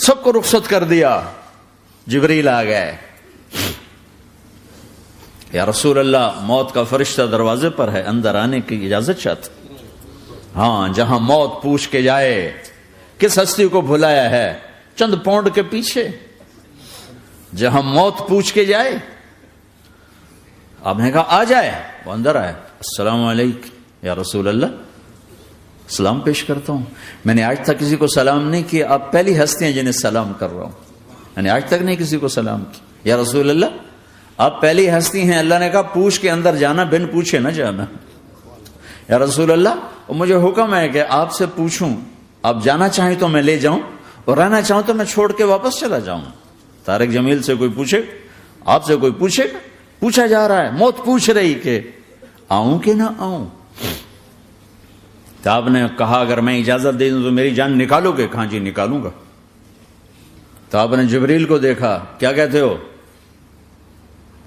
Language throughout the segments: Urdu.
سب کو رخصت کر دیا. جبریل آ گئے. یا رسول اللہ موت کا فرشتہ دروازے پر ہے, اندر آنے کی اجازت چاہتا. ہاں, جہاں موت پوچھ کے جائے کس ہستی کو بھلایا ہے, چند پاؤنڈ کے پیچھے جہاں موت پوچھ کے جائے. آپ نے کہا آ جائے, وہ اندر آئے. السلام علیکم یا رسول اللہ, سلام پیش کرتا ہوں. میں نے آج تک کسی کو سلام نہیں کیا, آپ پہلی ہستی ہیں جنہیں سلام کر رہا ہوں. میں نے آج تک نہیں کسی کو سلام کیا. یا رسول اللہ آپ پہلی ہستی ہیں. اللہ نے کہا پوچھ کے اندر جانا, بن پوچھے نہ جانا. یا رسول اللہ مجھے حکم ہے کہ آپ سے پوچھوں, آپ جانا چاہیں تو میں لے جاؤں, اور رہنا چاہوں تو میں چھوڑ کے واپس چلا جاؤں. طارق جمیل سے کوئی پوچھے, آپ سے کوئی پوچھے, پوچھا جا رہا ہے, موت پوچھ رہی کہ آؤں کہ نہ آؤں. تو آپ نے کہا اگر میں اجازت دے دوں تو میری جان نکالو گے؟ کہاں جی نکالوں گا. تو آپ نے جبریل کو دیکھا, کیا کہتے ہو,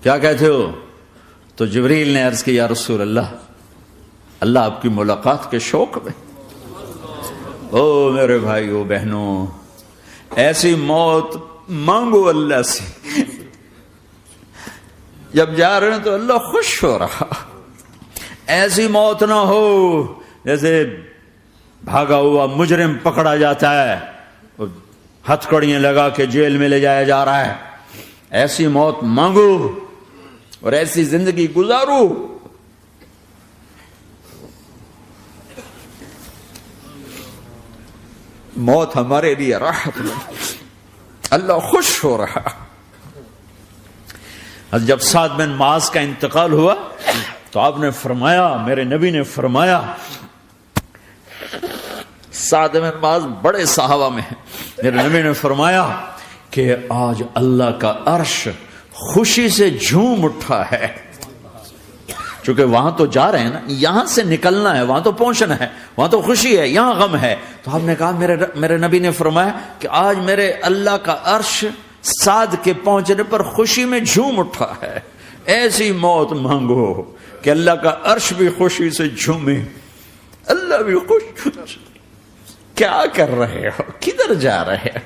کیا کہتے ہو؟ تو جبریل نے عرض کی یا رسول اللہ, اللہ آپ کی ملاقات کے شوق میں. او میرے بھائیو بہنوں, ایسی موت مانگو اللہ سے. جب جا رہے ہیں تو اللہ خوش ہو رہا. ایسی موت نہ ہو جیسے بھاگا ہوا مجرم پکڑا جاتا ہے, ہتھکڑیاں لگا کے جیل میں لے جایا جا رہا ہے. ایسی موت مانگو اور ایسی زندگی گزارو. موت ہمارے لیے راحت ہے, اللہ خوش ہو رہا. جب سعد بن معاذ کا انتقال ہوا تو آپ نے فرمایا, میرے نبی نے فرمایا, سعد بن معاذ بڑے صحابہ میں ہیں, میرے نبی نے فرمایا کہ آج اللہ کا عرش خوشی سے جھوم اٹھا ہے. چونکہ وہاں تو جا رہے ہیں نا, یہاں سے نکلنا ہے, وہاں تو پہنچنا ہے, وہاں تو خوشی ہے, یہاں غم ہے. تو آپ نے کہا, میرے نبی نے فرمایا کہ آج میرے اللہ کا عرش سعد کے پہنچنے پر خوشی میں جھوم اٹھا ہے. ایسی موت مانگو کہ اللہ کا عرش بھی خوشی سے جھومے, اللہ بھی خوش. کیا کر رہے ہو, کدھر جا رہے ہو؟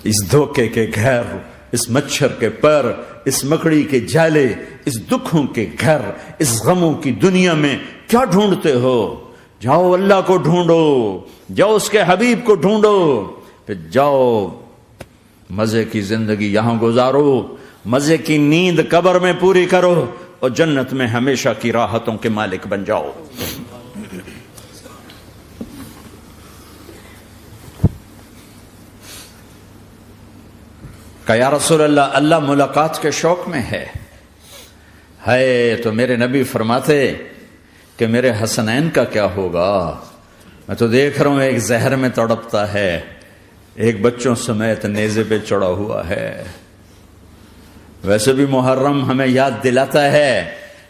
اس دھوکے کے گھر, اس مچھر کے پر, اس مکڑی کے جالے, اس دکھوں کے گھر, اس غموں کی دنیا میں کیا ڈھونڈتے ہو؟ جاؤ اللہ کو ڈھونڈو, جاؤ اس کے حبیب کو ڈھونڈو, پھر جاؤ مزے کی زندگی یہاں گزارو, مزے کی نیند قبر میں پوری کرو, اور جنت میں ہمیشہ کی راحتوں کے مالک بن جاؤ. کہ یا رسول اللہ, اللہ ملاقات کے شوق میں ہے. تو میرے نبی فرماتے کہ میرے حسنین کا کیا ہوگا؟ میں تو دیکھ رہا ہوں ایک زہر میں تڑپتا ہے, ایک بچوں سمیت نیزے پہ چڑھا ہوا ہے. ویسے بھی محرم ہمیں یاد دلاتا ہے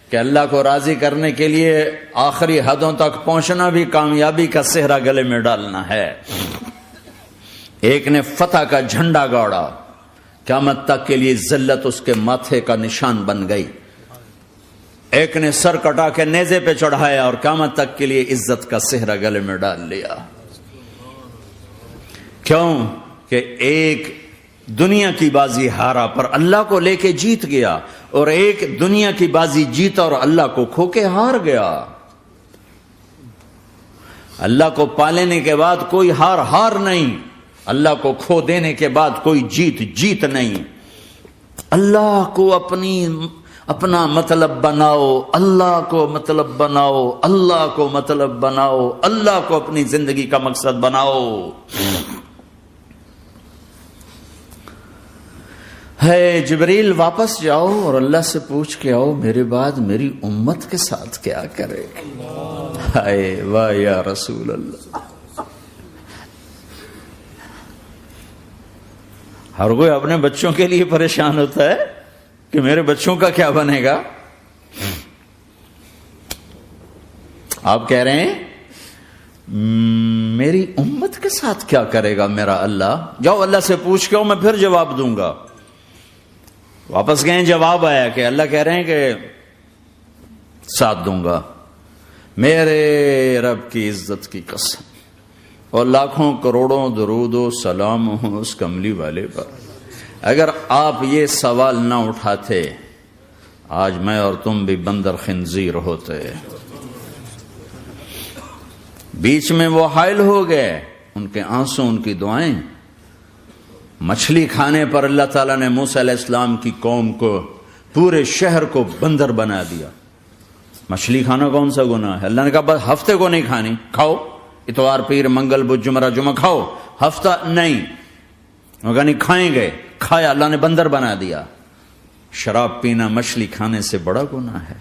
کہ اللہ کو راضی کرنے کے لیے آخری حدوں تک پہنچنا بھی کامیابی کا صحرا گلے میں ڈالنا ہے. ایک نے فتح کا جھنڈا گاڑا, قیامت تک کے لیے ذلت اس کے ماتھے کا نشان بن گئی. ایک نے سر کٹا کے نیزے پہ چڑھایا اور قیامت تک کے لیے عزت کا صحرا گلے میں ڈال لیا. کیوں کہ ایک دنیا کی بازی ہارا پر اللہ کو لے کے جیت گیا, اور ایک دنیا کی بازی جیتا اور اللہ کو کھو کے ہار گیا. اللہ کو پالینے کے بعد کوئی ہار نہیں, اللہ کو کھو دینے کے بعد کوئی جیت نہیں. اللہ کو اپنا مطلب بناؤ, اللہ کو مطلب بناؤ, اللہ کو مطلب بناؤ, اللہ کو اپنی زندگی کا مقصد بناؤ. ہے جبریل واپس جاؤ اور اللہ سے پوچھ کے آؤ میرے بعد میری امت کے ساتھ کیا کرے. ہائے واہ یا رسول اللہ. ہر کوئی اپنے بچوں کے لیے پریشان ہوتا ہے کہ میرے بچوں کا کیا بنے گا. آپ کہہ رہے ہیں میری امت کے ساتھ کیا کرے گا میرا اللہ. جاؤ اللہ سے پوچھ کے آؤ, میں پھر جواب دوں گا. واپس گئے, جواب آیا کہ اللہ کہہ رہے ہیں کہ ساتھ دوں گا. میرے رب کی عزت کی قسم, اور لاکھوں کروڑوں درود و سلام ہوں اس کملی والے پر۔ اگر آپ یہ سوال نہ اٹھاتے آج میں اور تم بھی بندر خنزیر ہوتے۔ بیچ میں وہ حائل ہو گئے، ان کے آنسو، ان کی دعائیں۔ مچھلی کھانے پر اللہ تعالیٰ نے موسیٰ علیہ السلام کی قوم کو، پورے شہر کو بندر بنا دیا۔ مچھلی کھانا کون سا گناہ ہے؟ اللہ نے کہا بس ہفتے کو نہیں کھانی، کھاؤ، اتوار پیر منگل بدھ جمعہ جمعہ کھاؤ، ہفتہ نہیں۔ وہ کہا نہیں کھائیں گے، کھایا، اللہ نے بندر بنا دیا۔ شراب پینا مچھلی کھانے سے بڑا گناہ ہے،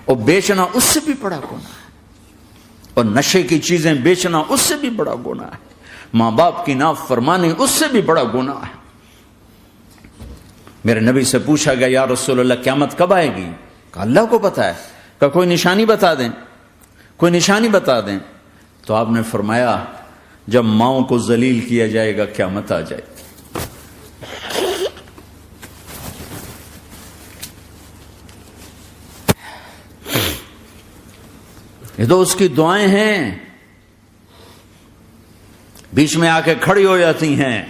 اور بیچنا اس سے بھی بڑا گناہ ہے، اور نشے کی چیزیں بیچنا اس سے بھی بڑا گناہ ہے، ماں باپ کی نافرمانی اس سے بھی بڑا گناہ ہے۔ میرے نبی سے پوچھا گیا یا رسول اللہ قیامت کب آئے گی؟ کہا اللہ کو پتا ہے۔ کہا کوئی نشانی بتا دیں، کوئی نشانی بتا دیں۔ تو آپ نے فرمایا جب ماؤں کو ذلیل کیا جائے گا قیامت آ جائے گی۔ یہ تو اس کی دعائیں ہیں، بیچ میں آ کے کھڑی ہو جاتی ہیں۔